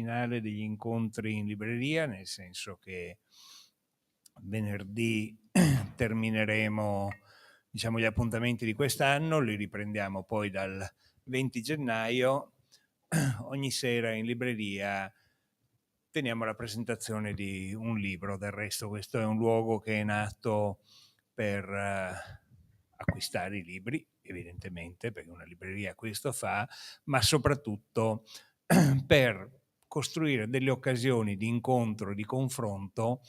finale degli incontri in libreria, nel senso che venerdì termineremo, diciamo, gli appuntamenti di quest'anno, li riprendiamo poi dal 20 gennaio. Ogni sera in libreria teniamo la presentazione di un libro. Del resto questo è un luogo che è nato per acquistare i libri, evidentemente, perché una libreria questo fa, ma soprattutto per costruire delle occasioni di incontro, di confronto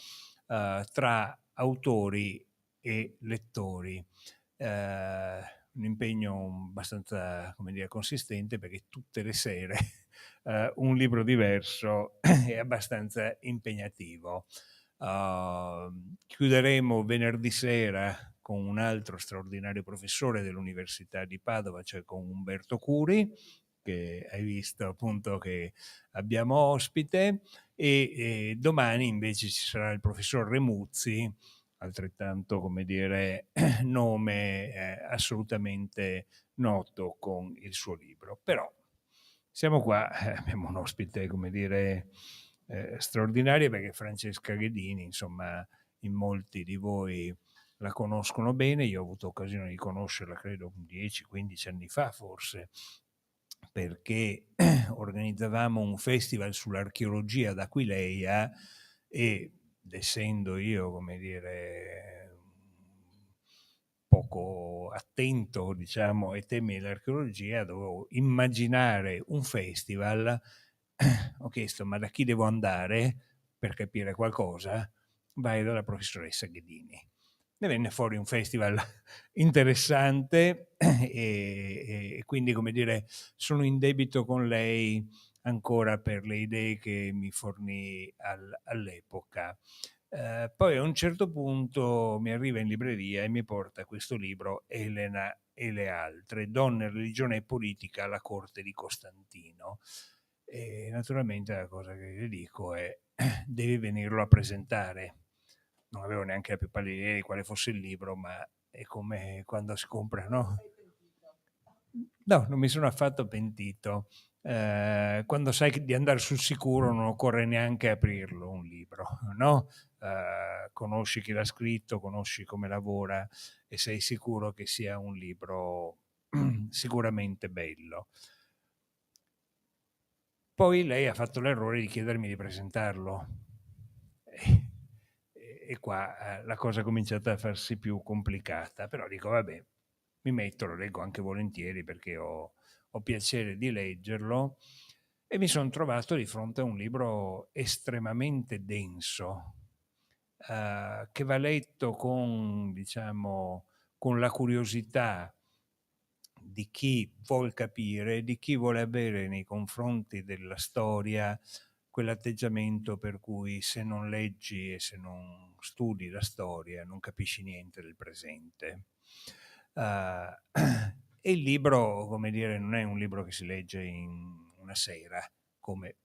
tra autori e lettori. Un impegno abbastanza, come dire, consistente, perché tutte le sere un libro diverso è abbastanza impegnativo. Chiuderemo venerdì sera con un altro straordinario professore dell'Università di Padova, cioè con Umberto Curi, che hai visto appunto che abbiamo ospite, e domani invece ci sarà il professor Remuzzi, altrettanto, come dire, nome assolutamente noto con il suo libro. Però siamo qua, abbiamo un ospite, come dire, straordinario, perché Francesca Ghedini, insomma, in molti di voi la conoscono bene. Io ho avuto occasione di conoscerla, credo, 10-15 anni fa forse, perché organizzavamo un festival sull'archeologia ad Aquileia, ed essendo io, come dire, poco attento, diciamo, ai temi dell'archeologia, dovevo immaginare un festival. Ho chiesto: ma da chi devo andare per capire qualcosa? Vai dalla professoressa Ghedini. Ne venne fuori un festival interessante, e quindi, come dire, sono in debito con lei ancora per le idee che mi fornì all'epoca. Poi a un certo punto mi arriva in libreria e mi porta questo libro, Elena e le altre, donne, religione e politica alla corte di Costantino. E naturalmente la cosa che le dico è: devi venirlo a presentare. Non avevo neanche la più pallida idea di quale fosse il libro, ma è come quando si compra, no? No, non mi sono affatto pentito. Quando sai di andare sul sicuro non occorre neanche aprirlo un libro, no? Conosci chi l'ha scritto, conosci come lavora e sei sicuro che sia un libro sicuramente bello. Poi lei ha fatto l'errore di chiedermi di presentarlo. E qua la cosa ha cominciato a farsi più complicata, però dico vabbè, mi metto, lo leggo anche volentieri perché ho piacere di leggerlo, e mi sono trovato di fronte a un libro estremamente denso, che va letto con, diciamo, con la curiosità di chi vuol capire, di chi vuole avere nei confronti della storia quell'atteggiamento per cui se non leggi e se non studi la storia non capisci niente del presente. E il libro, come dire, non è un libro che si legge in una sera, come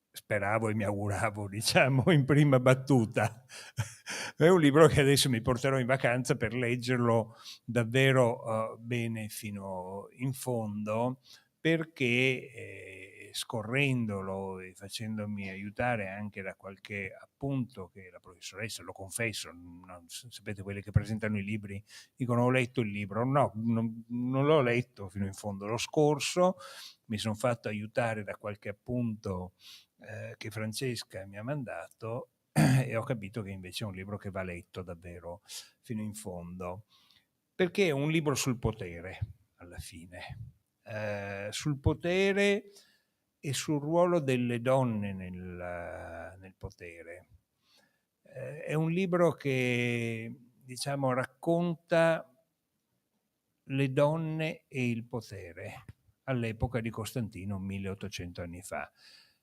speravo e mi auguravo, diciamo, in prima battuta. È un libro che adesso mi porterò in vacanza per leggerlo davvero bene fino in fondo, perché scorrendolo e facendomi aiutare anche da qualche appunto che la professoressa, lo confesso, sapete, quelli che presentano i libri dicono: ho letto il libro. No, non l'ho letto fino in fondo, lo scorso, mi sono fatto aiutare da qualche appunto che Francesca mi ha mandato, e ho capito che invece è un libro che va letto davvero fino in fondo, perché è un libro sul potere, alla fine, sul potere e sul ruolo delle donne nel potere. È un libro che, diciamo, racconta le donne e il potere all'epoca di Costantino, 1800 anni fa.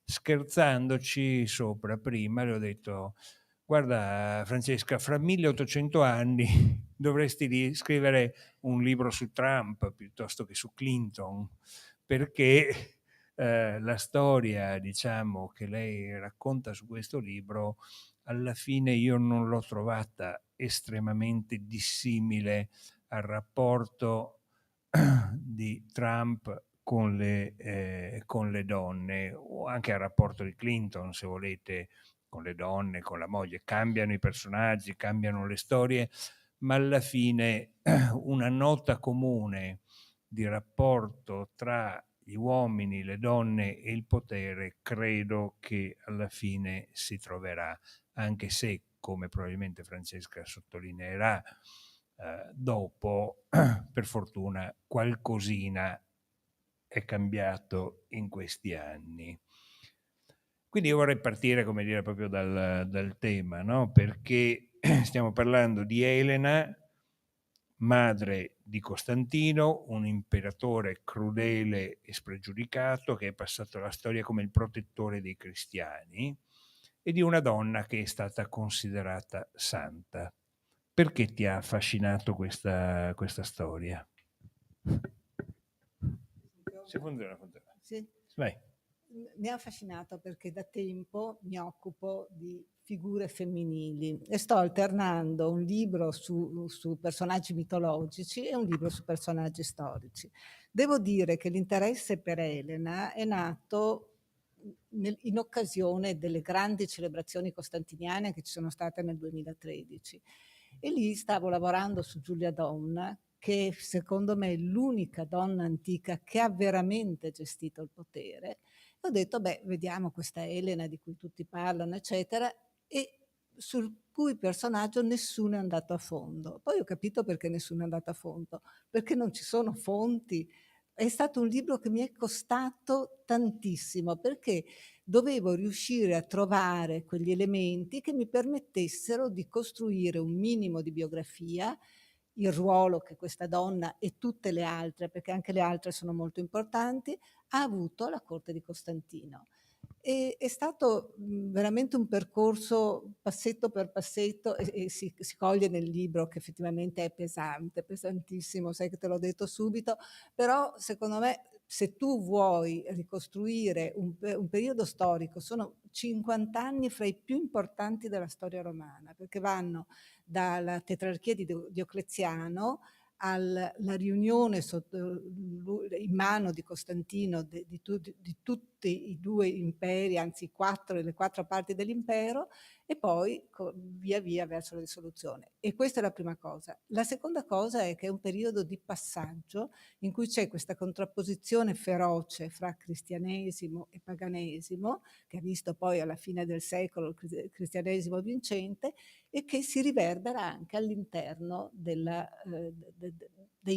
Scherzandoci sopra, prima le ho detto: guarda Francesca, fra 1800 anni dovresti scrivere un libro su Trump piuttosto che su Clinton, perché la storia, diciamo, che lei racconta su questo libro, alla fine io non l'ho trovata estremamente dissimile al rapporto di Trump con le donne, o anche al rapporto di Clinton, se volete, con le donne, con la moglie. Cambiano i personaggi, cambiano le storie, ma alla fine una nota comune di rapporto tra gli uomini, le donne e il potere credo che alla fine si troverà, anche se, come probabilmente Francesca sottolineerà dopo, per fortuna qualcosina è cambiato in questi anni. Quindi io vorrei partire, come dire, proprio dal tema, no? Perché stiamo parlando di Elena, madre di Costantino, un imperatore crudele e spregiudicato che è passato alla storia come il protettore dei cristiani, e di una donna che è stata considerata santa. Perché ti ha affascinato questa storia? Se funziona, funziona. Sì. Vai. Mi ha affascinato perché da tempo mi occupo di figure femminili e sto alternando un libro su personaggi mitologici e un libro su personaggi storici. Devo dire che l'interesse per Elena è nato in occasione delle grandi celebrazioni costantiniane che ci sono state nel 2013. E lì stavo lavorando su Giulia Donna, che secondo me è l'unica donna antica che ha veramente gestito il potere. Ho detto, beh, vediamo questa Elena di cui tutti parlano, eccetera, e sul cui personaggio nessuno è andato a fondo. Poi ho capito perché nessuno è andato a fondo, perché non ci sono fonti. È stato un libro che mi è costato tantissimo, perché dovevo riuscire a trovare quegli elementi che mi permettessero di costruire un minimo di biografia, il ruolo che questa donna e tutte le altre, perché anche le altre sono molto importanti, ha avuto alla corte di Costantino. E è stato veramente un percorso passetto per passetto e si coglie nel libro che effettivamente è pesante, pesantissimo, sai che te l'ho detto subito, però secondo me se tu vuoi ricostruire un periodo storico, sono 50 anni fra i più importanti della storia romana, perché vanno dalla tetrarchia di Diocleziano alla riunione in mano di Costantino di tutti i due imperi, anzi le quattro parti dell'impero, e poi via via verso la risoluzione. E questa è la prima cosa. La seconda cosa è che è un periodo di passaggio in cui c'è questa contrapposizione feroce fra cristianesimo e paganesimo, che ha visto poi alla fine del secolo il cristianesimo vincente, e che si riverbera anche all'interno dei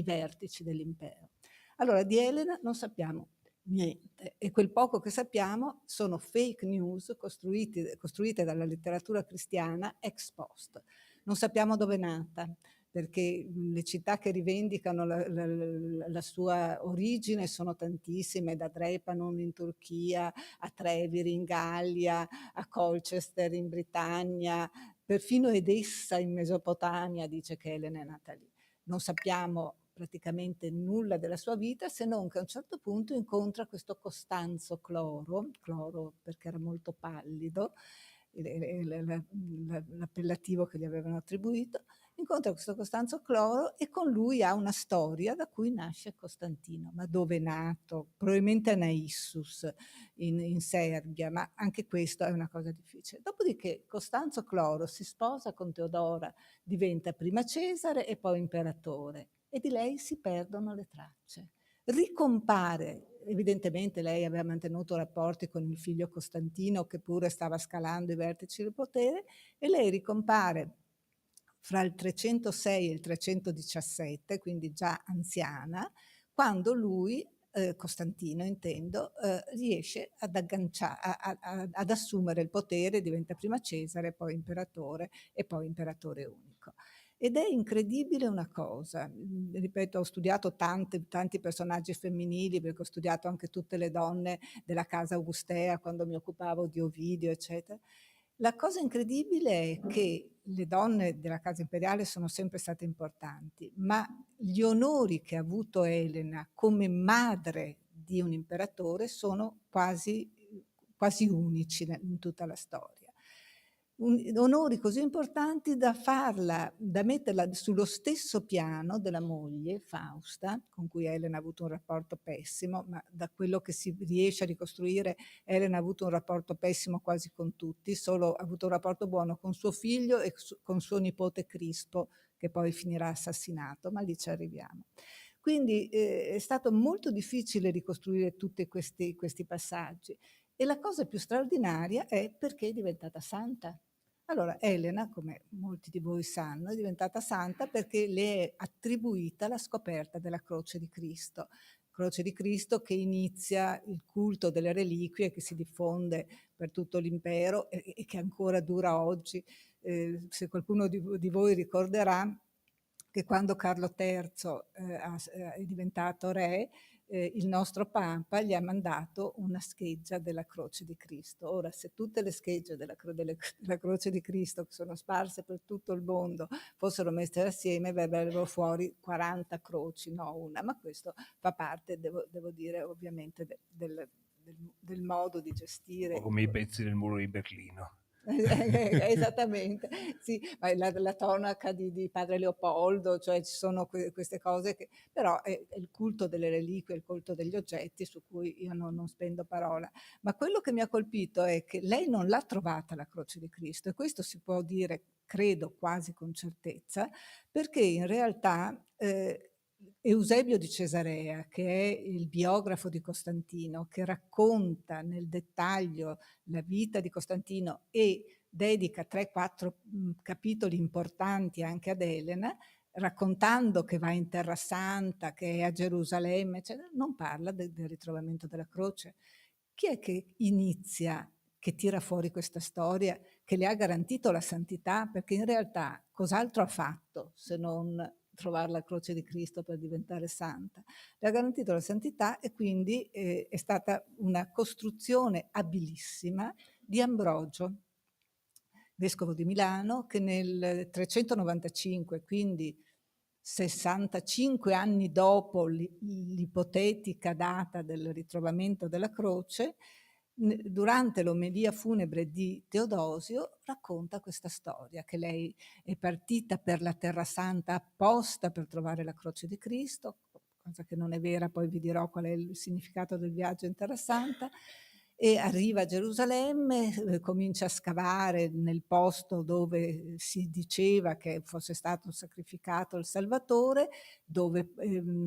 vertici dell'impero. Allora, di Elena non sappiamo niente e quel poco che sappiamo sono fake news costruite dalla letteratura cristiana ex post. Non sappiamo dove è nata, perché le città che rivendicano la sua origine sono tantissime, da Drepanon in Turchia, a Treviri in Gallia, a Colchester in Britannia, perfino Edessa in Mesopotamia dice che Elena è nata lì. Non sappiamo praticamente nulla della sua vita, se non che a un certo punto incontra questo Costanzo Cloro perché era molto pallido, l'appellativo che gli avevano attribuito, incontra questo Costanzo Cloro e con lui ha una storia da cui nasce Costantino. Ma dove è nato? Probabilmente a Naissus, in Serbia, ma anche questo è una cosa difficile. Dopodiché Costanzo Cloro si sposa con Teodora, diventa prima Cesare e poi imperatore, e di lei si perdono le tracce. Ricompare, evidentemente lei aveva mantenuto rapporti con il figlio Costantino che pure stava scalando i vertici del potere, e lei ricompare fra il 306 e il 317, quindi già anziana, quando lui, Costantino intendo, riesce ad ad assumere il potere, diventa prima Cesare, poi imperatore e poi imperatore unico. Ed è incredibile una cosa, ripeto, ho studiato tanti personaggi femminili, perché ho studiato anche tutte le donne della casa augustea quando mi occupavo di Ovidio, eccetera. La cosa incredibile è che le donne della casa imperiale sono sempre state importanti, ma gli onori che ha avuto Elena come madre di un imperatore sono quasi unici in tutta la storia. onori così importanti da metterla sullo stesso piano della moglie Fausta, con cui Elena ha avuto un rapporto pessimo, ma da quello che si riesce a ricostruire Elena ha avuto un rapporto pessimo quasi con tutti, solo ha avuto un rapporto buono con suo figlio e con suo nipote Crispo, che poi finirà assassinato, ma lì ci arriviamo. Quindi è stato molto difficile ricostruire tutti questi passaggi. E la cosa più straordinaria è perché è diventata santa. Allora, Elena, come molti di voi sanno, è diventata santa perché le è attribuita la scoperta della croce di Cristo. Croce di Cristo che inizia il culto delle reliquie che si diffonde per tutto l'impero e che ancora dura oggi. Se qualcuno di voi ricorderà che quando Carlo III è diventato re, il nostro Papa gli ha mandato una scheggia della Croce di Cristo. Ora, se tutte le schegge della Croce di Cristo che sono sparse per tutto il mondo fossero messe assieme, verrebbero fuori 40 croci, no una, ma questo fa parte, devo dire, ovviamente del modo di gestire. O come i pezzi del muro di Berlino. Esattamente, sì, ma la tonaca di padre Leopoldo, cioè ci sono queste cose che però è il culto delle reliquie, il culto degli oggetti su cui io non spendo parola. Ma quello che mi ha colpito è che lei non l'ha trovata la croce di Cristo e questo si può dire, credo quasi con certezza, perché in realtà Eusebio di Cesarea, che è il biografo di Costantino, che racconta nel dettaglio la vita di Costantino e dedica 3-4 capitoli importanti anche ad Elena, raccontando che va in Terra Santa, che è a Gerusalemme, eccetera, non parla del ritrovamento della croce. Chi è che inizia, che tira fuori questa storia, che le ha garantito la santità? Perché in realtà cos'altro ha fatto se non trovare la croce di Cristo per diventare santa? Le ha garantito la santità e quindi è stata una costruzione abilissima di Ambrogio, vescovo di Milano, che nel 395, quindi 65 anni dopo l'ipotetica data del ritrovamento della croce, durante l'omelia funebre di Teodosio racconta questa storia, che lei è partita per la Terra Santa apposta per trovare la croce di Cristo, cosa che non è vera, poi vi dirò qual è il significato del viaggio in Terra Santa, e arriva a Gerusalemme, comincia a scavare nel posto dove si diceva che fosse stato sacrificato il Salvatore, dove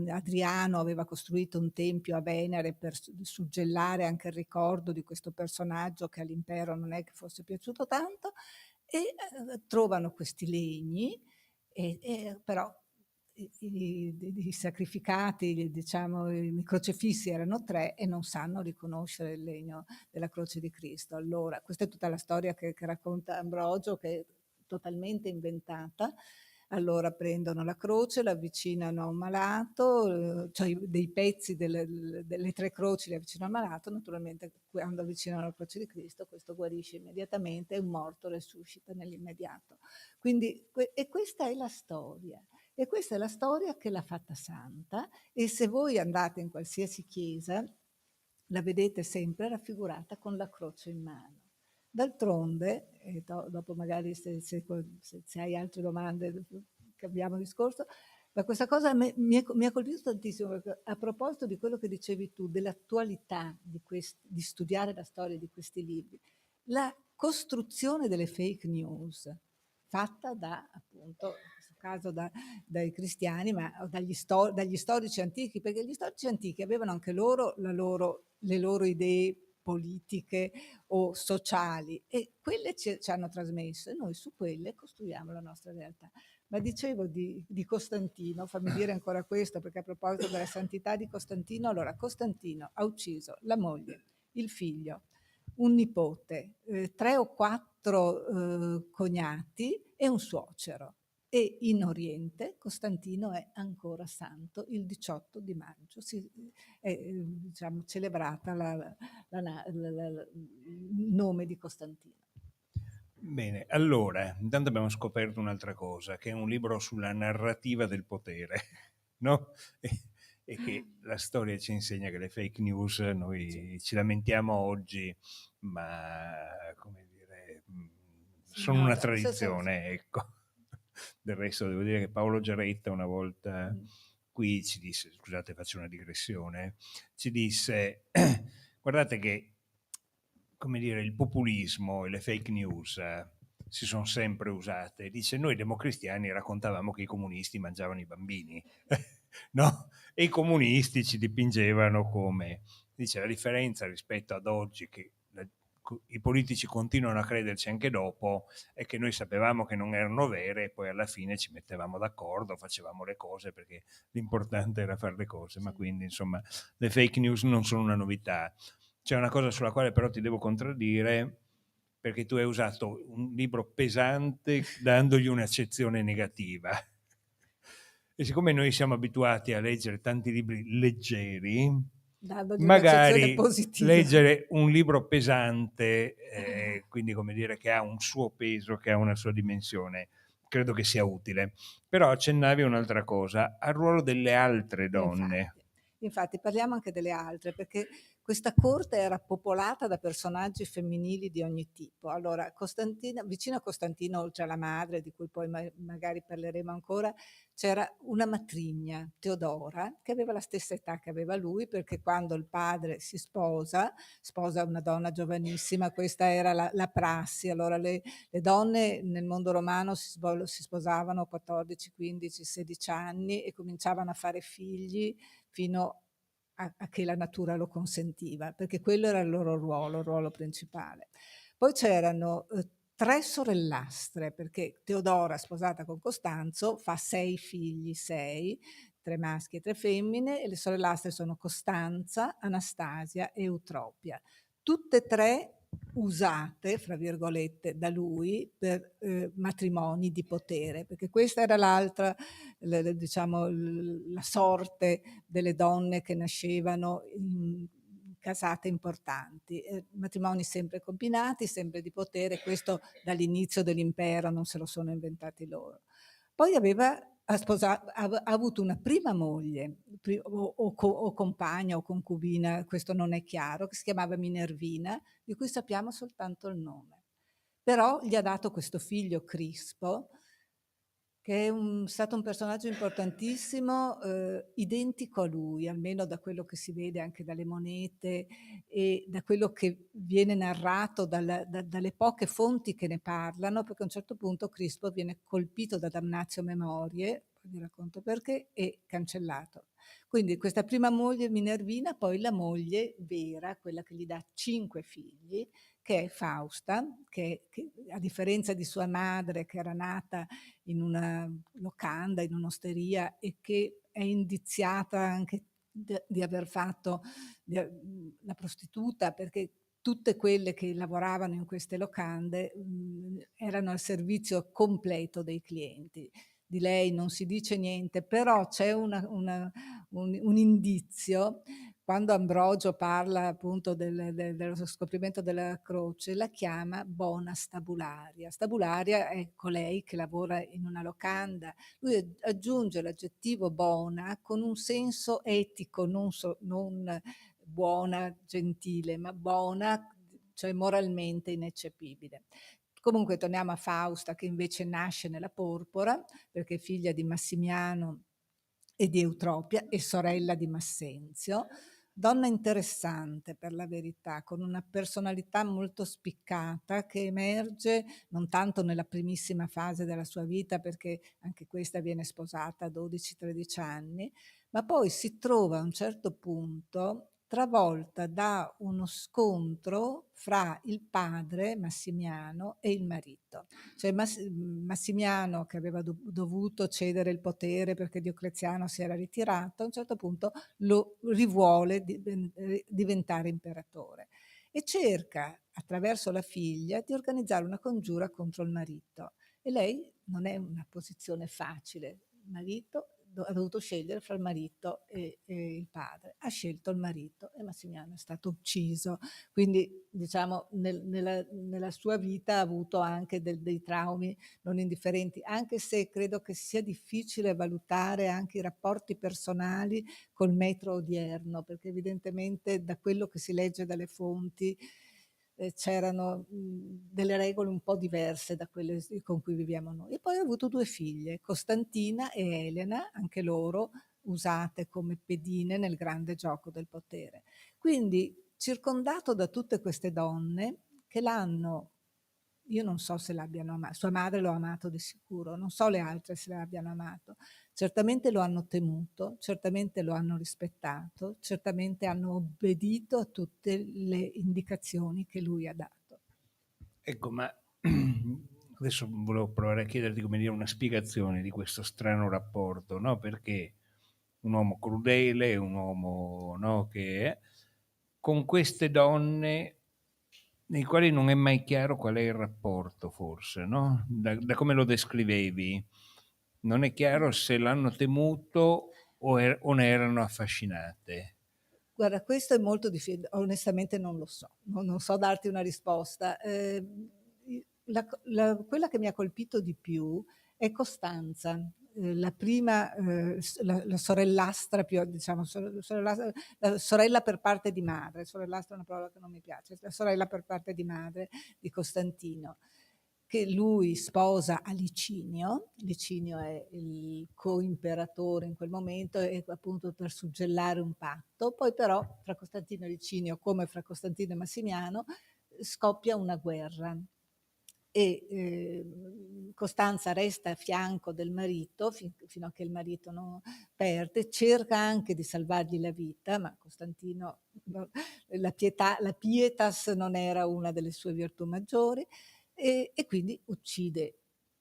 Adriano aveva costruito un tempio a Venere per suggellare anche il ricordo di questo personaggio che all'impero non è che fosse piaciuto tanto, e trovano questi legni, però i sacrificati, diciamo, i crocefissi erano 3 e non sanno riconoscere il legno della croce di Cristo. Allora, questa è tutta la storia che racconta Ambrogio, che è totalmente inventata. Allora prendono la croce, la avvicinano a un malato, cioè dei pezzi delle 3 croci li avvicinano al malato, naturalmente quando avvicinano la croce di Cristo questo guarisce immediatamente e un morto resuscita nell'immediato. Quindi, e questa è la storia. E questa è la storia che l'ha fatta santa e se voi andate in qualsiasi chiesa la vedete sempre raffigurata con la croce in mano. D'altronde, e dopo magari se hai altre domande cambiamo discorso, ma questa cosa mi ha colpito tantissimo perché a proposito di quello che dicevi tu, dell'attualità di studiare la storia di questi libri, la costruzione delle fake news fatta da, appunto, in questo caso dai cristiani, ma dagli storici antichi, perché gli storici antichi avevano anche loro, le loro idee politiche o sociali e quelle ci hanno trasmesso e noi su quelle costruiamo la nostra realtà. Ma dicevo di Costantino, fammi dire ancora questo perché a proposito della santità di Costantino, allora Costantino ha ucciso la moglie, il figlio, un nipote, 3 o 4 cognati e un suocero. E in Oriente Costantino è ancora santo il 18 di maggio, è diciamo, celebrata il nome di Costantino. Bene, allora, intanto abbiamo scoperto un'altra cosa, che è un libro sulla narrativa del potere, no? E che la storia ci insegna che le fake news, noi ci lamentiamo oggi, ma come dire, sono No, una adesso tradizione, ecco. Del resto devo dire che Paolo Giaretta una volta qui ci disse, scusate faccio una digressione, ci disse guardate che, come dire, il populismo e le fake news si sono sempre usate. Dice, noi democristiani raccontavamo che i comunisti mangiavano i bambini, no? E i comunisti ci dipingevano come... Dice, la differenza rispetto ad oggi, che i politici continuano a crederci anche dopo, è che noi sapevamo che non erano vere e poi alla fine ci mettevamo d'accordo, facevamo le cose perché l'importante era fare le cose, ma quindi insomma le fake news non sono una novità. C'è una cosa sulla quale però ti devo contraddire, perché tu hai usato un libro pesante dandogli un'accezione negativa. E siccome noi siamo abituati a leggere tanti libri leggeri, dandogli un'accezione magari positiva. leggere un libro pesante, quindi come dire che ha un suo peso, che ha una sua dimensione, credo che sia utile. Però accennavi a un'altra cosa, al ruolo delle altre donne. Infatti parliamo anche delle altre, perché questa corte era popolata da personaggi femminili di ogni tipo. Allora, Costantina, vicino a Costantino, oltre alla madre, di cui poi magari parleremo ancora, c'era una matrigna, Teodora, che aveva la stessa età che aveva lui, perché quando il padre si sposa una donna giovanissima, questa era la prassi. Allora le donne nel mondo romano si sposavano a 14, 15, 16 anni e cominciavano a fare figli fino a che la natura lo consentiva, perché quello era il loro ruolo, il ruolo principale. Poi c'erano 3 sorellastre, perché Teodora, sposata con Costanzo, fa 6 figli, 6, 3 maschi e 3 femmine, e le sorellastre sono Costanza, Anastasia e Eutropia. Tutte e 3 usate, fra virgolette, da lui per matrimoni di potere, perché questa era l'altra, diciamo, la sorte delle donne che nascevano in casate importanti, matrimoni sempre combinati, sempre di potere, questo dall'inizio dell'impero, non se lo sono inventati loro. Poi ha avuto una prima moglie o compagna o concubina, questo non è chiaro, che si chiamava Minervina, di cui sappiamo soltanto il nome. Però gli ha dato questo figlio Crispo, che è stato un personaggio importantissimo, identico a lui, almeno da quello che si vede anche dalle monete e da quello che viene narrato dalle poche fonti che ne parlano, perché a un certo punto Crispo viene colpito da damnatio memoriae, poi vi racconto perché, e cancellato. Quindi questa prima moglie Minervina, poi la moglie vera, quella che gli dà 5 figli, che è Fausta, che a differenza di sua madre, che era nata in una locanda, in un'osteria, e che è indiziata anche di aver fatto la prostituta, perché tutte quelle che lavoravano in queste locande erano al servizio completo dei clienti. Di lei non si dice niente, però c'è un indizio. Quando Ambrogio parla appunto dello scoprimento della croce, la chiama bona stabularia. Stabularia è colei che lavora in una locanda. Lui aggiunge l'aggettivo bona con un senso etico, non buona, gentile, ma buona, cioè moralmente ineccepibile. Comunque torniamo a Fausta, che invece nasce nella Porpora, perché è figlia di Massimiano e di Eutropia e sorella di Massenzio. Donna interessante, per la verità, con una personalità molto spiccata, che emerge non tanto nella primissima fase della sua vita, perché anche questa viene sposata a 12-13 anni, ma poi si trova a un certo punto travolta da uno scontro fra il padre Massimiano e il marito. Cioè Massimiano, che aveva dovuto cedere il potere perché Diocleziano si era ritirato, a un certo punto lo rivuole diventare imperatore e cerca, attraverso la figlia, di organizzare una congiura contro il marito. E lei non è una posizione facile. Il marito ha dovuto scegliere fra il marito e il padre. Ha scelto il marito e Massimiano è stato ucciso. Quindi, diciamo, nella sua vita ha avuto anche dei traumi non indifferenti, anche se credo che sia difficile valutare anche i rapporti personali col metro odierno, perché evidentemente da quello che si legge dalle fonti c'erano delle regole un po' diverse da quelle con cui viviamo noi. E poi ho avuto 2 figlie, Costantina e Elena, anche loro usate come pedine nel grande gioco del potere. Quindi circondato da tutte queste donne che l'hanno, io non so se l'abbiano amato, sua madre lo ha amato di sicuro, non so le altre se l'abbiano amato, certamente lo hanno temuto, certamente lo hanno rispettato, certamente hanno obbedito a tutte le indicazioni che lui ha dato. Ecco, ma adesso volevo provare a chiederti, come dire, una spiegazione di questo strano rapporto, no? Perché un uomo crudele, un uomo, no, che è, con queste donne nei quali non è mai chiaro qual è il rapporto, forse, no? Da come lo descrivevi, non è chiaro se l'hanno temuto o ne erano affascinate. Guarda, questo è molto difficile, onestamente non lo so, non so darti una risposta. Quella che mi ha colpito di più è Costanza, la prima, la sorellastra più, diciamo, la sorella per parte di madre, sorellastra è una parola che non mi piace, la sorella per parte di madre di Costantino, che lui sposa a Licinio. Licinio è il coimperatore in quel momento, e appunto per suggellare un patto. Poi però fra Costantino e Licinio, come fra Costantino e Massimiano, scoppia una guerra e Costanza resta a fianco del marito fino a che il marito non perde, cerca anche di salvargli la vita, ma Costantino, la pietas non era una delle sue virtù maggiori, e quindi uccide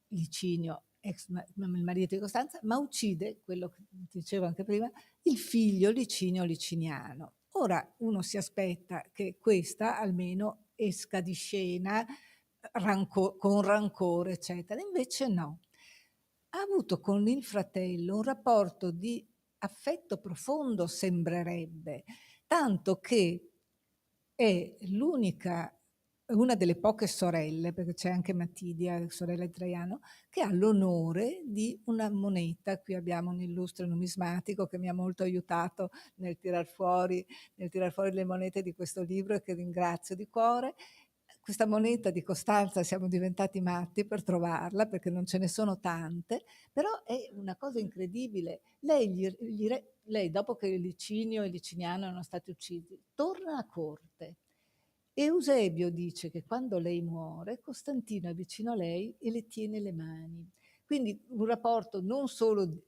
Licinio, il marito di Costanza, ma uccide, quello che dicevo anche prima, il figlio Licinio Liciniano. Ora uno si aspetta che questa almeno esca di scena con rancore, eccetera. Invece no. Ha avuto con il fratello un rapporto di affetto profondo, sembrerebbe, tanto che è una delle poche sorelle, perché c'è anche Matidia, sorella di Traiano, che ha l'onore di una moneta. Qui abbiamo un illustre numismatico che mi ha molto aiutato nel tirar fuori le monete di questo libro, e che ringrazio di cuore. Questa moneta di Costanza siamo diventati matti per trovarla, perché non ce ne sono tante, però è una cosa incredibile. Lei, dopo che Licinio e Liciniano erano stati uccisi, torna a corte. E Eusebio dice che quando lei muore, Costantino è vicino a lei e le tiene le mani. Quindi un rapporto non solo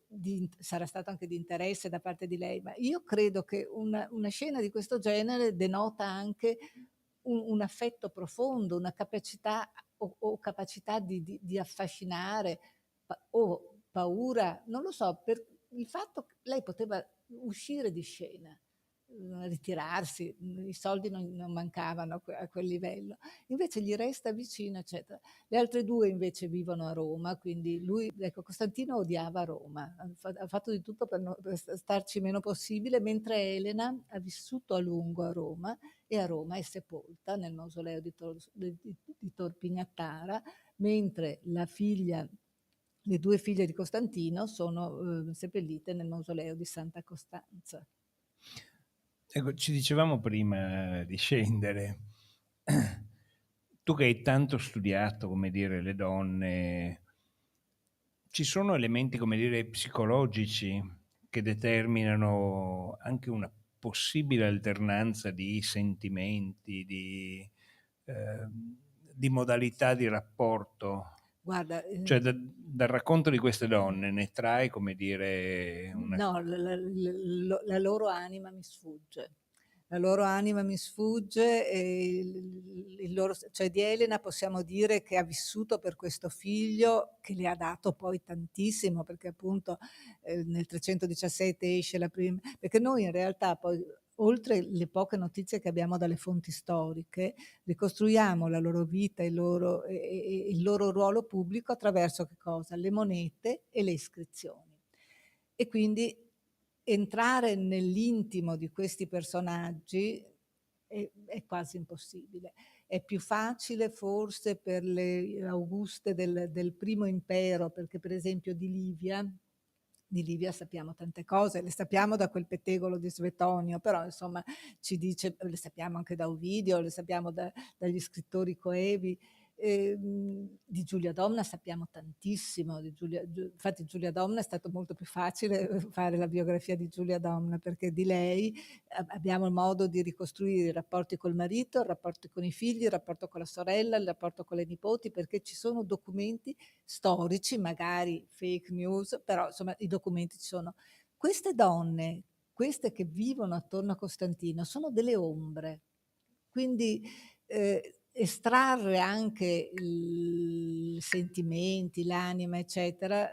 sarà stato anche di interesse da parte di lei, ma io credo che una scena di questo genere denota anche un affetto profondo, una capacità o capacità di affascinare, o paura, non lo so, per il fatto che lei poteva uscire di scena, ritirarsi, i soldi non mancavano a quel livello, invece gli resta vicino, eccetera. Le altre due invece vivono a Roma, quindi lui, ecco, Costantino odiava Roma, ha fatto di tutto per starci meno possibile, mentre Elena ha vissuto a lungo a Roma, e a Roma è sepolta nel mausoleo di Tor Pignattara, mentre le due figlie di Costantino sono seppellite nel mausoleo di Santa Costanza. Ecco, ci dicevamo prima di scendere, tu che hai tanto studiato, come dire, le donne, ci sono elementi, come dire, psicologici che determinano anche una possibile alternanza di sentimenti, di modalità di rapporto? Guarda, Cioè, dal racconto di queste donne ne trai, come dire, una... no, la loro anima mi sfugge. La loro anima mi sfugge, e cioè di Elena possiamo dire che ha vissuto per questo figlio che le ha dato poi tantissimo, perché appunto nel 317 esce la prima, perché noi in realtà poi, oltre le poche notizie che abbiamo dalle fonti storiche, ricostruiamo la loro vita e il loro ruolo pubblico attraverso che cosa? Le monete e le iscrizioni. E quindi entrare nell'intimo di questi personaggi è quasi impossibile. È più facile forse per le Auguste del primo impero, perché per esempio di Livia di Livia sappiamo tante cose, le sappiamo da quel pettegolo di Svetonio, però insomma ci dice, le sappiamo anche da Ovidio, le sappiamo dagli scrittori coevi. Di Giulia Domna sappiamo tantissimo, infatti Giulia Domna è stato molto più facile fare la biografia di Giulia Domna, perché di lei abbiamo il modo di ricostruire i rapporti col marito, i rapporti con i figli, il rapporto con la sorella, il rapporto con le nipoti, perché ci sono documenti storici, magari fake news, però insomma i documenti ci sono. Queste donne, queste che vivono attorno a Costantino, sono delle ombre, quindi estrarre anche i sentimenti, l'anima, eccetera,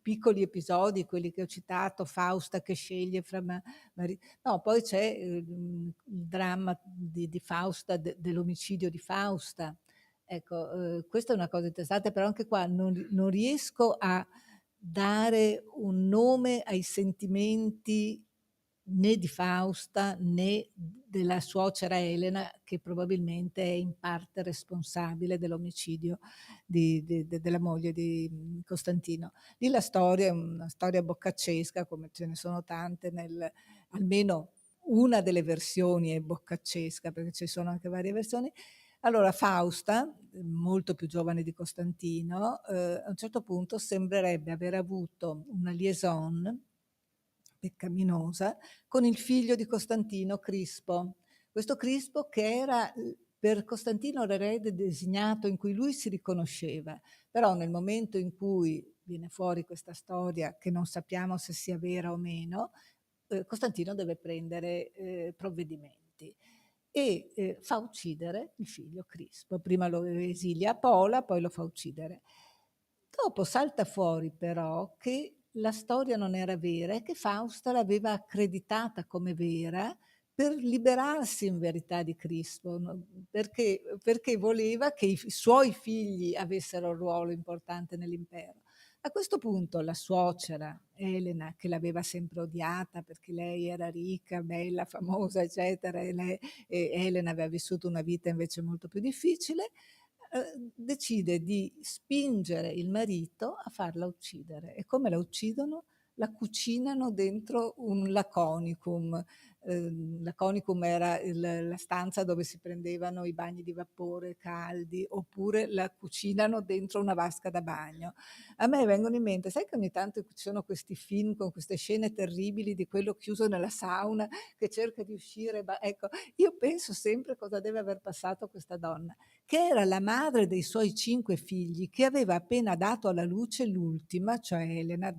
piccoli episodi, quelli che ho citato, Fausta che sceglie fra no, poi c'è il dramma di Fausta, dell'omicidio di Fausta. Ecco, questa è una cosa interessante, però anche qua non riesco a dare un nome ai sentimenti né di Fausta né della suocera Elena, che probabilmente è in parte responsabile dell'omicidio della moglie di Costantino. Lì la storia è una storia boccaccesca, come ce ne sono tante, almeno una delle versioni è boccaccesca, perché ci sono anche varie versioni. Allora Fausta, molto più giovane di Costantino, a un certo punto sembrerebbe aver avuto una liaison peccaminosa con il figlio di Costantino, Crispo. Questo Crispo che era per Costantino l'erede designato, in cui lui si riconosceva, però nel momento in cui viene fuori questa storia, che non sappiamo se sia vera o meno, Costantino deve prendere provvedimenti e fa uccidere il figlio Crispo. Prima lo esilia a Pola, poi lo fa uccidere. Dopo salta fuori però che la storia non era vera e che Fausta l'aveva accreditata come vera per liberarsi in verità di Crispo, perché voleva che i suoi figli avessero un ruolo importante nell'impero. A questo punto la suocera Elena, che l'aveva sempre odiata perché lei era ricca, bella, famosa, eccetera, e Elena aveva vissuto una vita invece molto più difficile, decide di spingere il marito a farla uccidere. E come la uccidono? La cucinano dentro un laconicum. Laconicum era la stanza dove si prendevano i bagni di vapore caldi, oppure la cucinano dentro una vasca da bagno. A me vengono in mente, sai che ogni tanto ci sono questi film con queste scene terribili di quello chiuso nella sauna che cerca di uscire, ecco, io penso sempre cosa deve aver passato questa donna, che era la madre dei suoi 5 figli, che aveva appena dato alla luce l'ultima, cioè Elena,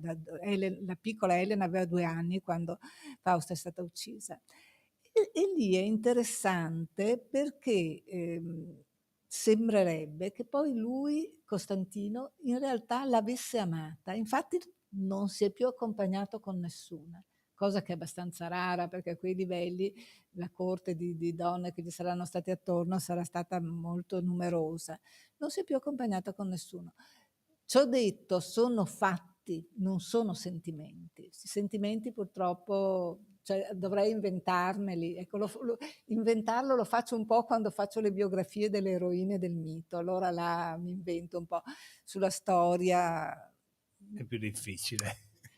la piccola Elena aveva 2 anni quando Fausta è stata uccisa. E lì è interessante perché sembrerebbe che poi lui, Costantino, in realtà l'avesse amata, infatti non si è più accompagnato con nessuna, cosa che è abbastanza rara, perché a quei livelli la corte di donne che gli saranno state attorno sarà stata molto numerosa. Non si è più accompagnata con nessuno. Ciò detto, sono fatti, non sono sentimenti. I sentimenti purtroppo, cioè, dovrei inventarmeli. Ecco, inventarlo lo faccio un po' quando faccio le biografie delle eroine del mito, allora là mi invento un po' sulla storia. È più difficile.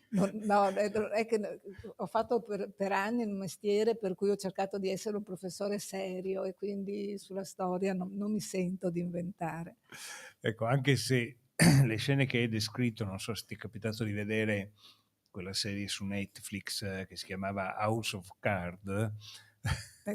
No, è che ho fatto per anni un mestiere per cui ho cercato di essere un professore serio e quindi sulla storia non mi sento di inventare. Ecco, anche se le scene che hai descritto, non so se ti è capitato di vedere quella serie su Netflix che si chiamava House of Cards,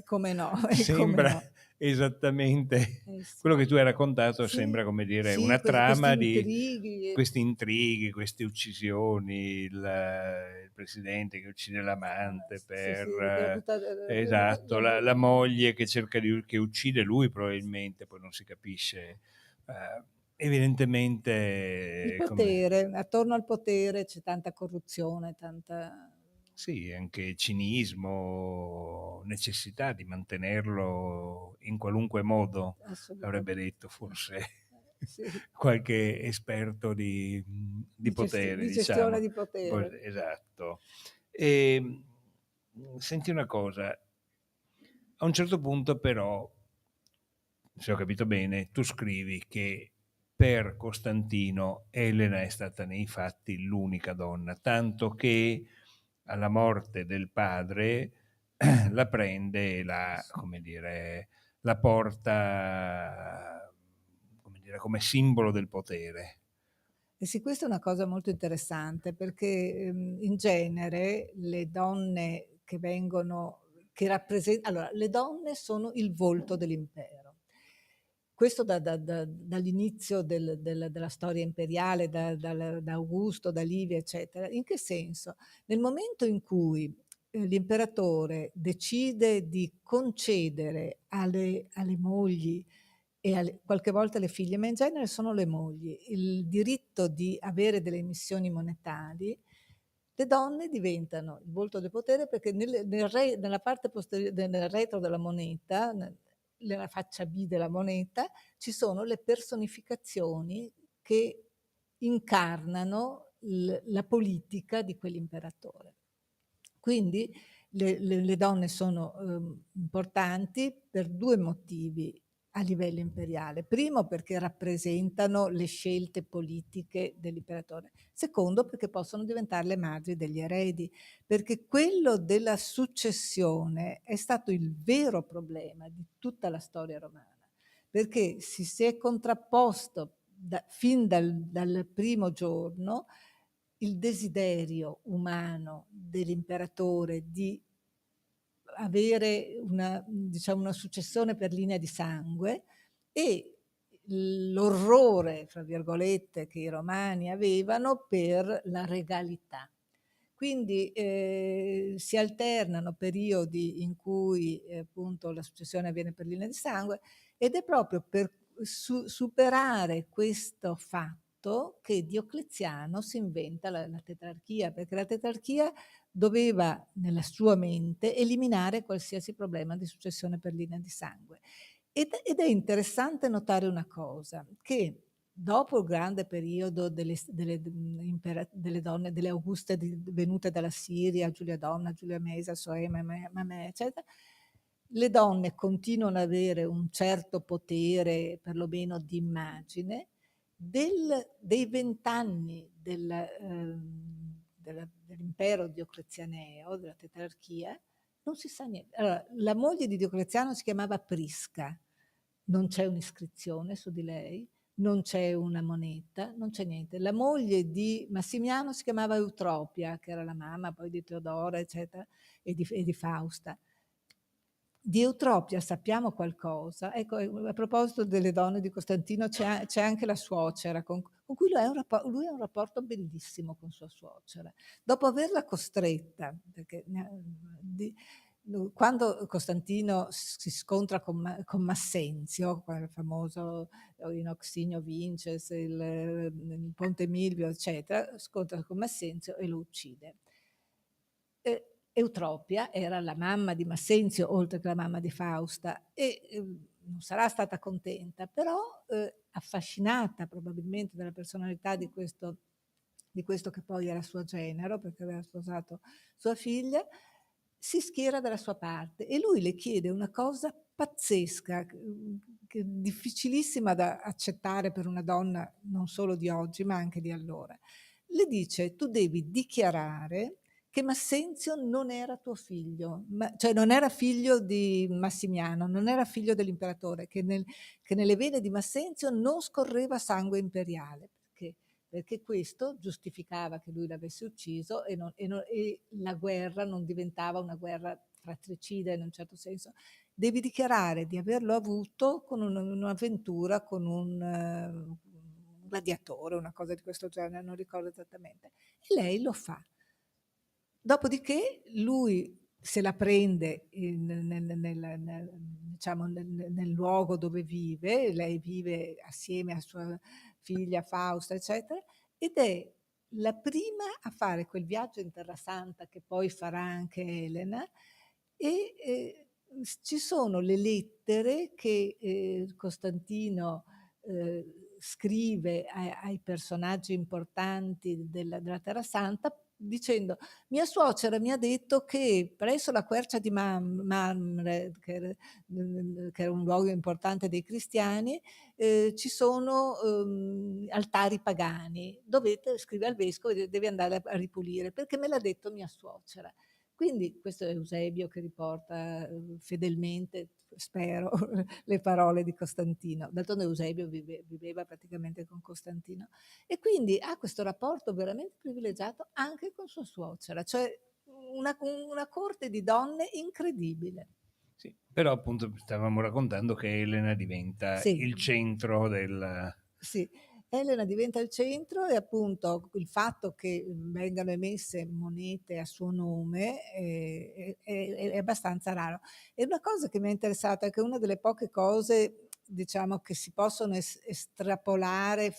Come no, come sembra no. esattamente Sì. quello che tu hai raccontato, Sì, sembra come dire sì, una questi trama di intrighi. questi intrighi, queste uccisioni, il presidente che uccide l'amante Sì, per sì, della esatto, la moglie che cerca che uccide lui probabilmente, poi non si capisce. il Evidentemente come potere, attorno al potere c'è tanta corruzione, tanta. sì, anche cinismo, necessità di mantenerlo in qualunque modo, avrebbe Assolutamente. detto forse Sì, qualche esperto di potere, di gestione diciamo. di potere. Esatto. E, senti una cosa, a un certo punto però, se ho capito bene, tu scrivi che per Costantino Elena è stata nei fatti l'unica donna, tanto che alla morte del padre la prende e la, come dire, la porta, come dire, come simbolo del potere. E sì, questa è una cosa molto interessante perché in genere le donne che vengono, che rappresentano, allora, le donne sono il volto dell'impero. Questo dall'inizio della storia imperiale, da Augusto, da Livia, eccetera. In che senso? Nel momento in cui l'imperatore decide di concedere alle mogli e qualche volta alle figlie, ma in genere sono le mogli, il diritto di avere delle missioni monetali, le donne diventano il volto del potere perché nella parte posteriore, nel retro della moneta, nella faccia B della moneta, ci sono le personificazioni che incarnano la politica di quell'imperatore. Quindi le donne sono importanti per due motivi a livello imperiale. Primo, perché rappresentano le scelte politiche dell'imperatore. Secondo, perché possono diventare le madri degli eredi, perché quello della successione è stato il vero problema di tutta la storia romana, perché si è contrapposto fin dal primo giorno il desiderio umano dell'imperatore di avere diciamo, una successione per linea di sangue e l'orrore, fra virgolette, che i romani avevano per la regalità. Quindi si alternano periodi in cui appunto la successione avviene per linea di sangue ed è proprio per superare questo fatto che Diocleziano si inventa la tetrarchia, perché la tetrarchia doveva nella sua mente eliminare qualsiasi problema di successione per linea di sangue. Ed è interessante notare una cosa, che dopo il grande periodo delle donne, delle Auguste venute dalla Siria, Giulia Donna, Giulia Mesa, Soema, Mamè, eccetera, le donne continuano ad avere un certo potere, perlomeno di immagine, dei 20 anni dell'impero dioclezianeo, della tetrarchia, non si sa niente. Allora, la moglie di Diocleziano si chiamava Prisca, non c'è un'iscrizione su di lei, non c'è una moneta, non c'è niente. La moglie di Massimiano si chiamava Eutropia, che era la mamma poi di Teodora, eccetera, e di Fausta. Di Eutropia sappiamo qualcosa. Ecco, a proposito delle donne di Costantino, c'è anche la suocera, con cui lui ha un rapporto bellissimo con sua suocera. Dopo averla costretta, perché quando Costantino si scontra con Massenzio, il famoso in Oxinio Vinces, il Ponte Milvio, eccetera, scontra con Massenzio e lo uccide. Eutropia era la mamma di Massenzio, oltre che la mamma di Fausta, e non sarà stata contenta, però affascinata probabilmente dalla personalità di questo che poi era suo genero, perché aveva sposato sua figlia, si schiera dalla sua parte e lui le chiede una cosa pazzesca, difficilissima da accettare per una donna non solo di oggi, ma anche di allora. Le dice: tu devi dichiarare che Massenzio non era tuo figlio, cioè non era figlio di Massimiano, non era figlio dell'imperatore, che nelle vene di Massenzio non scorreva sangue imperiale, perché questo giustificava che lui l'avesse ucciso e la guerra non diventava una guerra fratricida in un certo senso. Devi dichiarare di averlo avuto con un'avventura con un gladiatore, una cosa di questo genere, non ricordo esattamente. E lei lo fa. Dopodiché lui se la prende diciamo, nel luogo dove vive, lei vive assieme a sua figlia Fausta, eccetera, ed è la prima a fare quel viaggio in Terra Santa che poi farà anche Elena e ci sono le lettere che Costantino scrive ai personaggi importanti della Terra Santa dicendo: mia suocera mi ha detto che presso la quercia di Mamre, che era un luogo importante dei cristiani, ci sono altari pagani. Dovete, scrive al vescovo, devi andare a ripulire, perché me l'ha detto mia suocera. Quindi questo è Eusebio che riporta fedelmente, spero, le parole di Costantino. D'altronde Eusebio viveva praticamente con Costantino. E quindi ha questo rapporto veramente privilegiato anche con sua suocera, cioè una corte di donne incredibile. Sì, però appunto stavamo raccontando che Elena diventa Sì, il centro del... sì. Elena diventa il centro e appunto il fatto che vengano emesse monete a suo nome è abbastanza raro. E una cosa che mi è interessata è che una delle poche cose, diciamo, che si possono estrapolare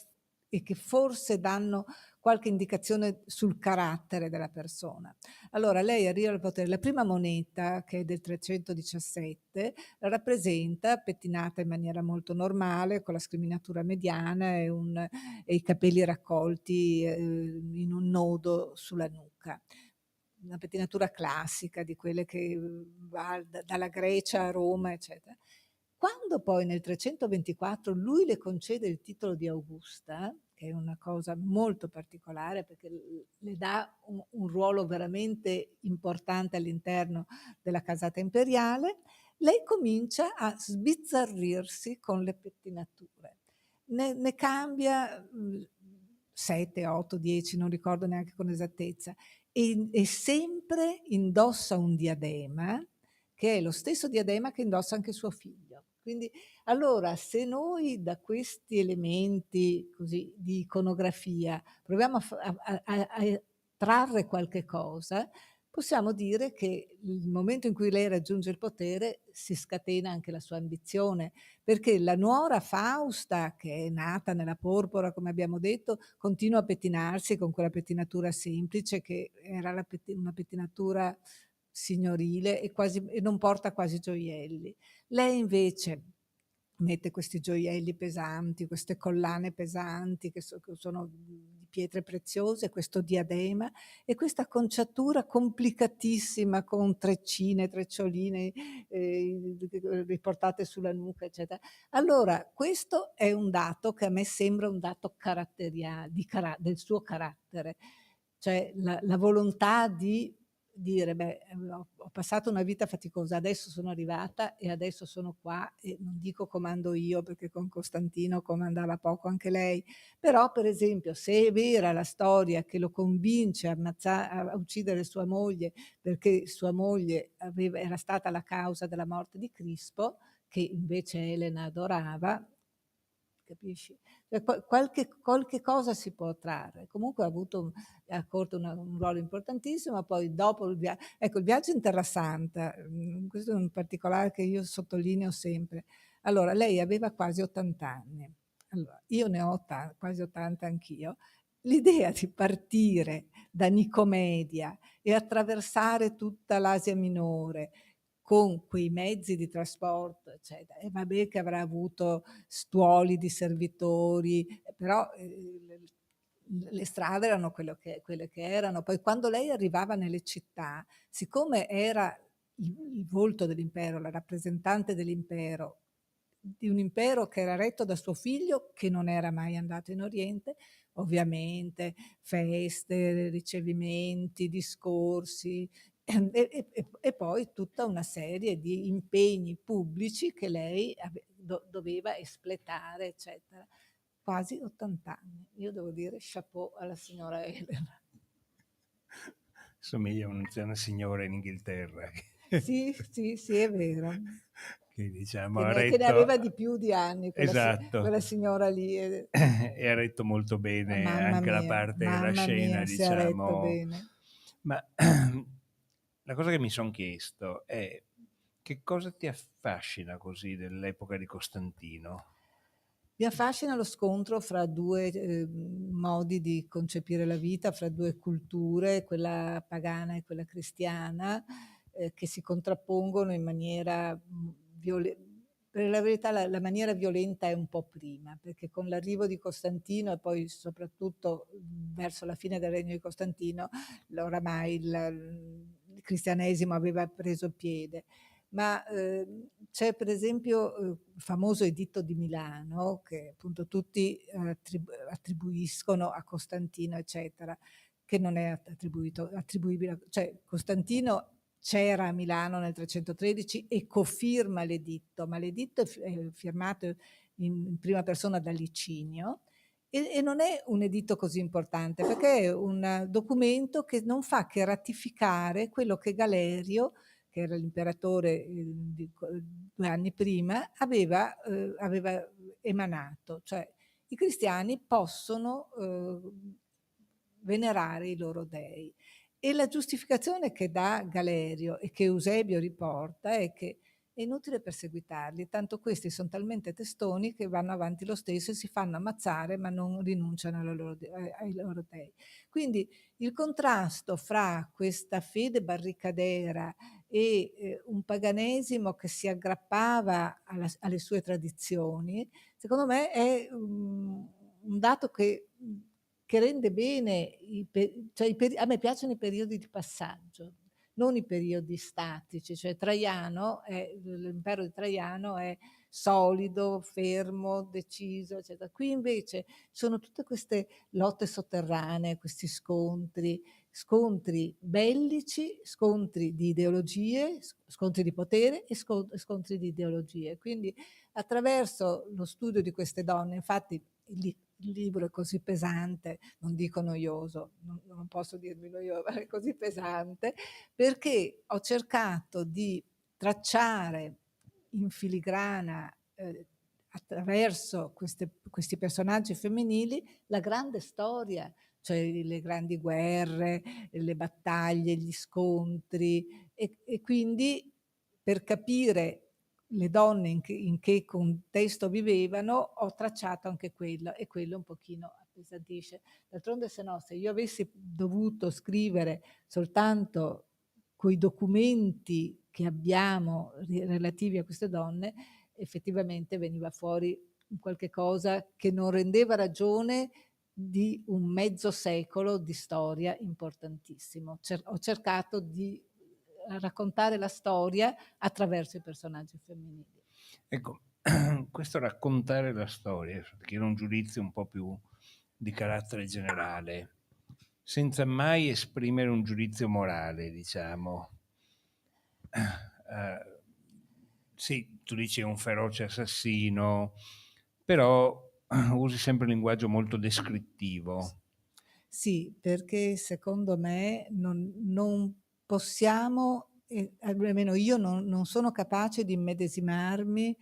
e che forse danno qualche indicazione sul carattere della persona. Allora, lei arriva al potere, la prima moneta, che è del 317, la rappresenta pettinata in maniera molto normale, con la scriminatura mediana e i capelli raccolti in un nodo sulla nuca. Una pettinatura classica di quelle che va dalla Grecia a Roma, eccetera. Quando poi nel 324 lui le concede il titolo di Augusta, che è una cosa molto particolare perché le dà un ruolo veramente importante all'interno della casata imperiale, lei comincia a sbizzarrirsi con le pettinature. Ne cambia 7, 8, 10, non ricordo neanche con esattezza, e sempre indossa un diadema che è lo stesso diadema che indossa anche suo figlio. Quindi, allora, se noi da questi elementi così di iconografia proviamo a trarre qualche cosa, possiamo dire che il momento in cui lei raggiunge il potere si scatena anche la sua ambizione, perché la nuora Fausta, che è nata nella porpora, come abbiamo detto, continua a pettinarsi con quella pettinatura semplice che era una pettinatura signorile e non porta quasi gioielli. Lei invece mette questi gioielli pesanti, queste collane pesanti che sono di pietre preziose, questo diadema e questa conciatura complicatissima con treccine, treccioline riportate sulla nuca, eccetera. Allora, questo è un dato che a me sembra un dato caratteriale, del suo carattere, cioè la volontà di dire, beh, ho passato una vita faticosa, adesso sono arrivata e adesso sono qua e non dico comando io perché con Costantino comandava poco anche lei, però per esempio se è vera la storia che lo convince a uccidere sua moglie perché sua moglie era stata la causa della morte di Crispo, che invece Elena adorava, capisci? Cioè, qualche cosa si può trarre. Comunque ha avuto a corte un ruolo importantissimo, poi dopo ecco, il viaggio in Terra Santa, questo è un particolare che io sottolineo sempre. Allora, lei aveva quasi 80 anni, allora, io ne ho quasi 80 anch'io. L'idea di partire da Nicomedia e attraversare tutta l'Asia Minore con quei mezzi di trasporto, eccetera, e vabbè che avrà avuto stuoli di servitori, però le strade erano quelle che erano. Poi quando lei arrivava nelle città, siccome era il volto dell'impero, la rappresentante dell'impero, di un impero che era retto da suo figlio, che non era mai andato in Oriente, ovviamente feste, ricevimenti, discorsi, e poi tutta una serie di impegni pubblici che lei doveva espletare, eccetera. Quasi 80 anni. Io devo dire chapeau alla signora Elena. Somiglia a una signora in Inghilterra Sì, sì, sì, è vero. che diciamo ha Che ne retto... aveva di più di anni, Esatto, quella signora lì. e ha retto molto bene anche la Mamma scena, mia, si è retto diciamo. bene. Ma la cosa che mi son chiesto è: che cosa ti affascina così dell'epoca di Costantino? Mi affascina lo scontro fra due modi di concepire la vita, fra due culture, quella pagana e quella cristiana, che si contrappongono in maniera per la verità la maniera violenta è un po' prima, perché con l'arrivo di Costantino e poi soprattutto verso la fine del regno di Costantino, oramai il cristianesimo aveva preso piede. Ma c'è per esempio il famoso Editto di Milano, che appunto tutti attribuiscono a Costantino, eccetera, che non è attribuibile, cioè Costantino c'era a Milano nel 313 e cofirma l'editto, ma l'editto è firmato in prima persona da Licinio e non è un editto così importante perché è un documento che non fa che ratificare quello che Galerio, che era l'imperatore 2 anni prima, aveva emanato, cioè i cristiani possono venerare i loro dei. E la giustificazione che dà Galerio e che Eusebio riporta è che è inutile perseguitarli, tanto questi sono talmente testoni che vanno avanti lo stesso e si fanno ammazzare ma non rinunciano ai loro dei. Quindi il contrasto fra questa fede barricadera e un paganesimo che si aggrappava alle sue tradizioni, secondo me è un dato che rende bene, cioè a me piacciono i periodi di passaggio, non i periodi statici, cioè l'impero di Traiano è solido, fermo, deciso, eccetera. Qui invece sono tutte queste lotte sotterranee, questi scontri bellici, scontri di ideologie, scontri di potere e scontri di ideologie. Quindi attraverso lo studio di queste donne, infatti il libro è così pesante, non dico noioso, non posso dirvelo io, ma è così pesante, perché ho cercato di tracciare in filigrana, attraverso questi personaggi femminili, la grande storia, cioè le grandi guerre, le battaglie, gli scontri e quindi per capire le donne in che contesto vivevano, ho tracciato anche quello e quello un pochino appesantisce. D'altronde se no, se io avessi dovuto scrivere soltanto quei documenti che abbiamo relativi a queste donne, effettivamente veniva fuori qualche cosa che non rendeva ragione di un mezzo secolo di storia importantissimo. Ho cercato di raccontare la storia attraverso i personaggi femminili. Ecco, questo raccontare la storia, che era un giudizio un po' più di carattere generale, senza mai esprimere un giudizio morale, diciamo. Sì, tu dici è un feroce assassino, però usi sempre un linguaggio molto descrittivo. Sì, perché secondo me non possiamo, almeno io non sono capace di immedesimarmi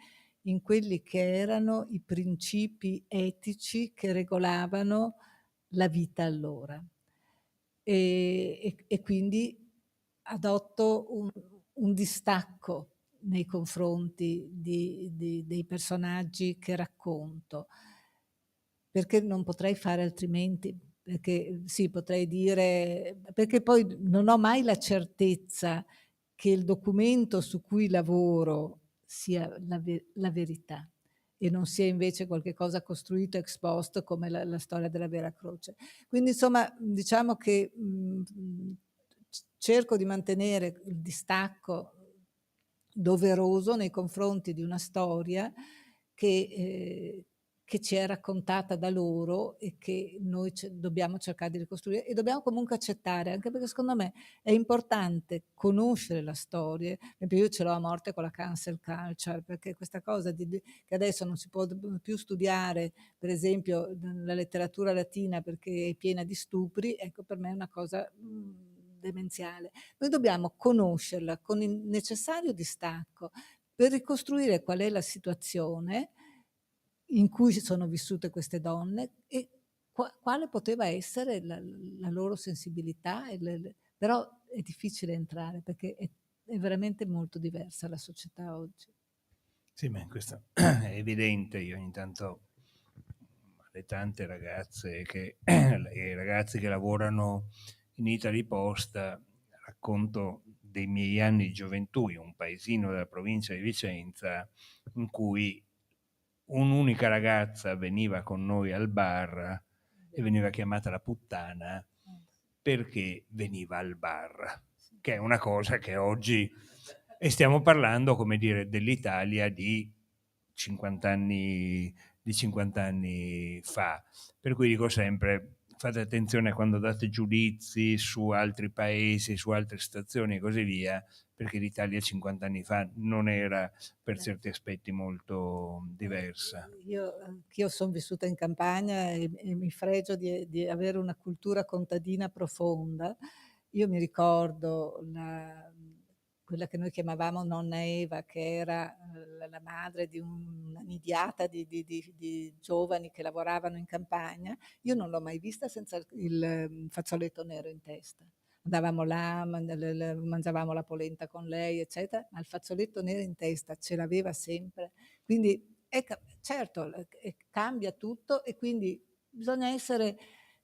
in quelli che erano i principi etici che regolavano la vita allora. E quindi adotto un distacco nei confronti dei personaggi che racconto, perché non potrei fare altrimenti, perché sì, potrei dire, perché poi non ho mai la certezza che il documento su cui lavoro sia la verità e non sia invece qualche cosa costruito ex post come la storia della Vera Croce. Quindi insomma diciamo che cerco di mantenere il distacco doveroso nei confronti di una storia che ci è raccontata da loro e che noi dobbiamo cercare di ricostruire e dobbiamo comunque accettare, anche perché secondo me è importante conoscere la storia. Per esempio io ce l'ho a morte con la cancel culture, perché questa cosa che adesso non si può più studiare, per esempio, la letteratura latina perché è piena di stupri, ecco per me è una cosa demenziale. Noi dobbiamo conoscerla con il necessario distacco per ricostruire qual è la situazione in cui sono vissute queste donne e quale poteva essere la loro sensibilità, però è difficile entrare perché è veramente molto diversa la società oggi. Sì, ma questo è evidente. Io ogni tanto alle tante ragazze e ragazzi che lavorano in Italy Post racconto dei miei anni di gioventù in un paesino della provincia di Vicenza in cui un'unica ragazza veniva con noi al bar e veniva chiamata la puttana perché veniva al bar, che è una cosa che oggi, e stiamo parlando, come dire, dell'Italia di 50 anni, di 50 anni fa. Per cui dico sempre, fate attenzione quando date giudizi su altri paesi, su altre situazioni e così via, perché l'Italia 50 anni fa non era per certi aspetti molto diversa. Anch'io sono vissuta in campagna e mi fregio di avere una cultura contadina profonda. Io mi ricordo quella che noi chiamavamo nonna Eva, che era la madre di una nidiata di giovani che lavoravano in campagna. Io non l'ho mai vista senza il fazzoletto nero in testa. Andavamo là, mangiavamo la polenta con lei, eccetera, ma il fazzoletto nero in testa ce l'aveva sempre. Quindi certo, cambia tutto e quindi bisogna essere,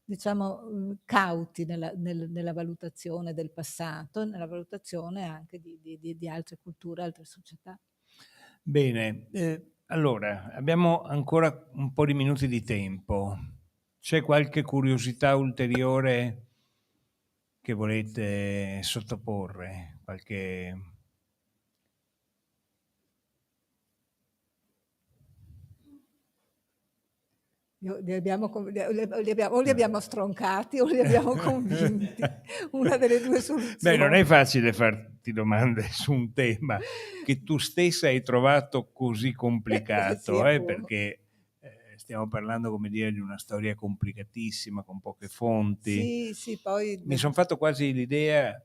diciamo, cauti nella valutazione del passato e nella valutazione anche di altre culture, altre società. Bene, allora abbiamo ancora un po' di minuti di tempo. C'è qualche curiosità ulteriore che volete sottoporre? Qualche... O li abbiamo stroncati o li abbiamo convinti. Una delle due soluzioni. Beh, non è facile farti domande su un tema che tu stessa hai trovato così complicato, Sì, perché stiamo parlando, come dire, di una storia complicatissima, con poche fonti. Sì, poi Mi sono fatto quasi l'idea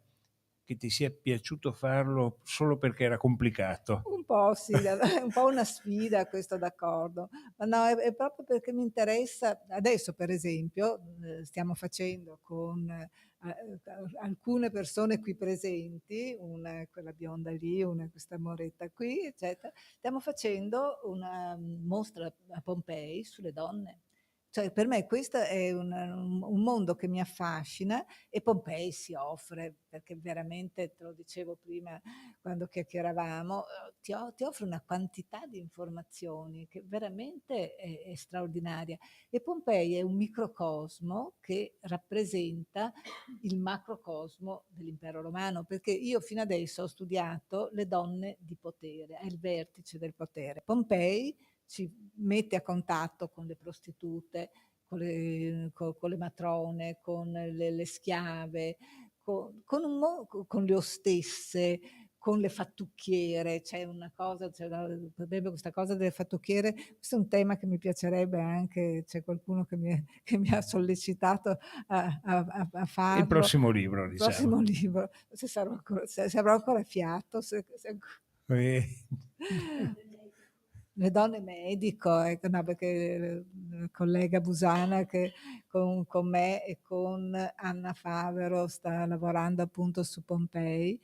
che ti sia piaciuto farlo solo perché era complicato. un po' sì, è un po' una sfida questo, d'accordo. Ma no, è proprio perché mi interessa. Adesso per esempio, stiamo facendo con alcune persone qui presenti, una quella bionda lì, una questa moretta qui, eccetera, stiamo facendo una mostra a Pompei sulle donne. Cioè per me questo è un mondo che mi affascina e Pompei si offre, perché veramente, te lo dicevo prima quando chiacchieravamo, ti offre una quantità di informazioni che veramente è straordinaria. E Pompei è un microcosmo che rappresenta il macrocosmo dell'impero romano, perché io fino adesso ho studiato le donne di potere, è il vertice del potere. Pompei ci mette a contatto con le prostitute, con le matrone, con le schiave, con le ostesse, con le fattucchiere. C'è una cosa, proprio questa cosa delle fattucchiere, questo è un tema che mi piacerebbe anche, c'è qualcuno che mi ha sollecitato a Il farlo. prossimo libro, Il diciamo. prossimo libro, se avrò ancora fiato, Eh, le donne medico, ecco, no, perché la collega Busana che con me e con Anna Favero sta lavorando appunto su Pompei,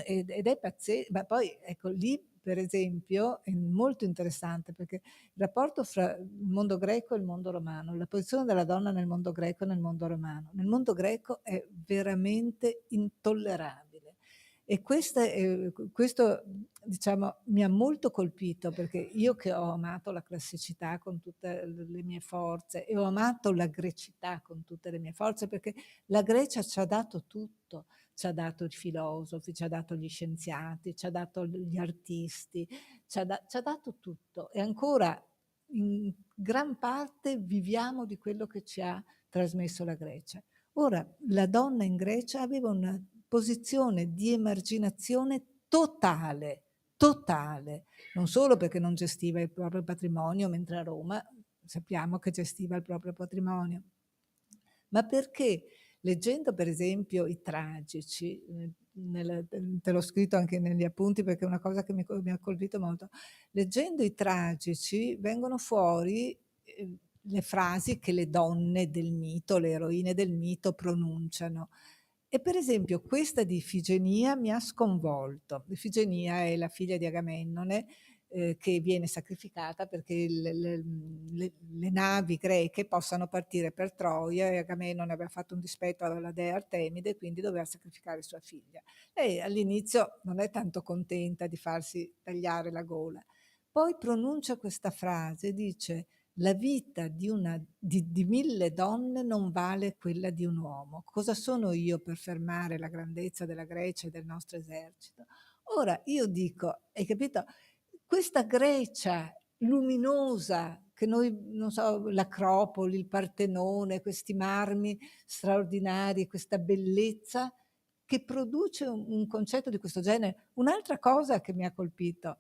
ed è pazzesco, ma poi ecco lì per esempio è molto interessante perché il rapporto fra il mondo greco e il mondo romano, la posizione della donna nel mondo greco e nel mondo romano. Nel mondo greco è veramente intollerabile. E questo, diciamo, mi ha molto colpito perché io che ho amato la classicità con tutte le mie forze e ho amato la grecità con tutte le mie forze, perché la Grecia ci ha dato tutto, ci ha dato i filosofi, ci ha dato gli scienziati, ci ha dato gli artisti, ci ha dato tutto e ancora in gran parte viviamo di quello che ci ha trasmesso la Grecia. Ora, la donna in Grecia aveva una posizione di emarginazione totale, totale, non solo perché non gestiva il proprio patrimonio, mentre a Roma sappiamo che gestiva il proprio patrimonio, ma perché leggendo per esempio i tragici, te l'ho scritto anche negli appunti perché è una cosa che mi ha colpito molto, leggendo i tragici vengono fuori le frasi che le donne del mito, le eroine del mito pronunciano. E per esempio questa di Ifigenia mi ha sconvolto. Ifigenia è la figlia di Agamennone, che viene sacrificata perché le navi greche possano partire per Troia, e Agamennone aveva fatto un dispetto alla dea Artemide, quindi doveva sacrificare sua figlia. Lei all'inizio non è tanto contenta di farsi tagliare la gola, poi pronuncia questa frase, dice: la vita di 1000 donne non vale quella di un uomo. Cosa sono io per fermare la grandezza della Grecia e del nostro esercito? Ora io dico, hai capito? Questa Grecia luminosa, che noi, non so, l'Acropoli, il Partenone, questi marmi straordinari, questa bellezza che produce un concetto di questo genere. Un'altra cosa che mi ha colpito,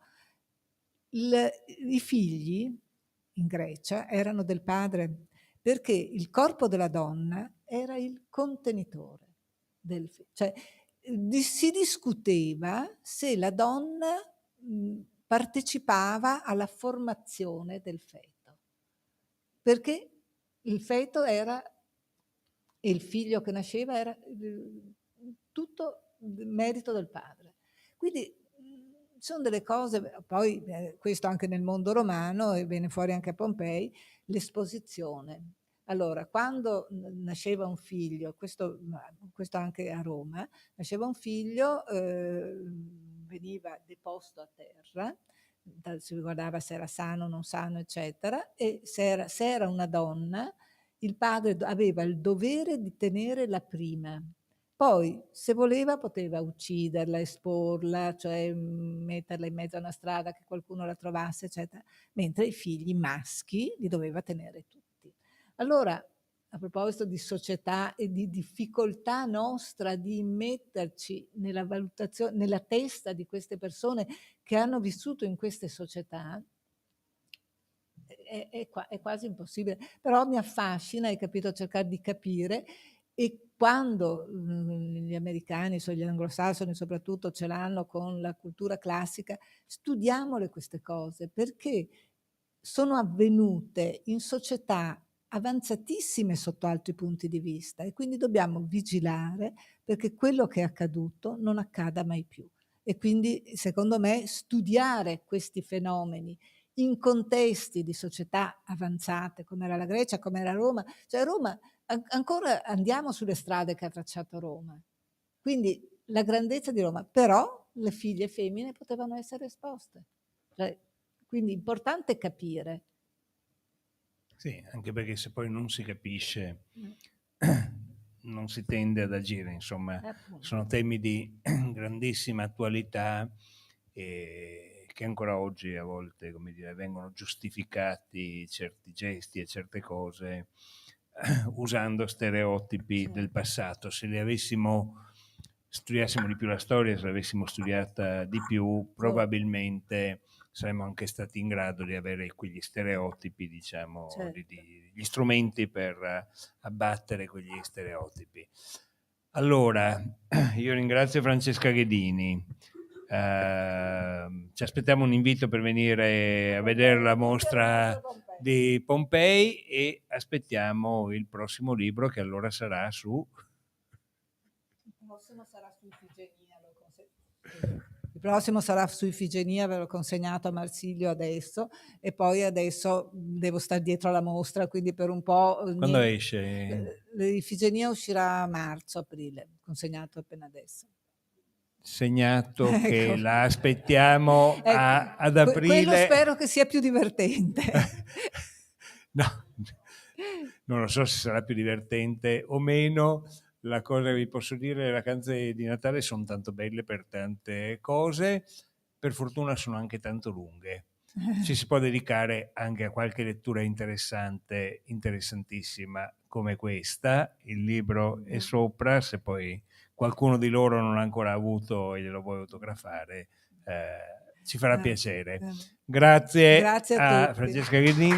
i figli in Grecia erano del padre, perché il corpo della donna era il contenitore del figlio. Cioè, si discuteva se la donna partecipava alla formazione del feto, perché il feto era, e il figlio che nasceva era tutto merito del padre. Quindi sono delle cose, poi questo anche nel mondo romano, e viene fuori anche a Pompei, l'esposizione. Allora, quando nasceva un figlio, questo anche a Roma, nasceva un figlio, veniva deposto a terra, si guardava se era sano o non sano, eccetera, e se era una donna, il padre aveva il dovere di tenere la prima. Poi, se voleva, poteva ucciderla, esporla, cioè metterla in mezzo a una strada che qualcuno la trovasse, eccetera, mentre i figli maschi li doveva tenere tutti. Allora, a proposito di società e di difficoltà nostra di metterci nella valutazione, nella testa di queste persone che hanno vissuto in queste società, è quasi impossibile. Però mi affascina, hai capito, cercare di capire, e quando gli americani, gli anglosassoni soprattutto, ce l'hanno con la cultura classica, studiamole queste cose, perché sono avvenute in società avanzatissime sotto altri punti di vista, e quindi dobbiamo vigilare perché quello che è accaduto non accada mai più. E quindi, secondo me, studiare questi fenomeni in contesti di società avanzate, come era la Grecia, come era Roma. Cioè Roma, ancora andiamo sulle strade che ha tracciato Roma. Quindi la grandezza di Roma, però le figlie femmine potevano essere esposte. Cioè, quindi importante capire. Sì, anche perché se poi non si capisce, non si tende ad agire, insomma. Sono temi di grandissima attualità che ancora oggi a volte, come dire, vengono giustificati certi gesti e certe cose usando stereotipi del passato. Se li avessimo, studiassimo di più la storia, se l'avessimo studiata di più, probabilmente saremmo anche stati in grado di avere quegli stereotipi, diciamo, Certo. gli strumenti per abbattere quegli stereotipi. Allora, io ringrazio Francesca Ghedini. Ci aspettiamo un invito per venire a vedere la mostra di Pompei, e aspettiamo il prossimo libro, che allora sarà su... Il prossimo sarà su Ifigenia. Il prossimo sarà su Ifigenia, ve l'ho consegnato a Marsilio adesso, e poi adesso devo stare dietro alla mostra, quindi per un po'... Quando esce? Ifigenia uscirà a marzo-aprile, consegnato appena adesso. Segnato che la aspettiamo ad aprile. Quello spero che sia più divertente. No, non lo so se sarà più divertente o meno. La cosa che vi posso dire, le vacanze di Natale sono tanto belle per tante cose, per fortuna sono anche tanto lunghe. Ci si può dedicare anche a qualche lettura interessante, interessantissima come questa. Il libro è sopra, se poi qualcuno di loro non l'ha ancora avuto e glielo vuoi autografare, ci farà piacere. Grazie a Francesca Ghedini.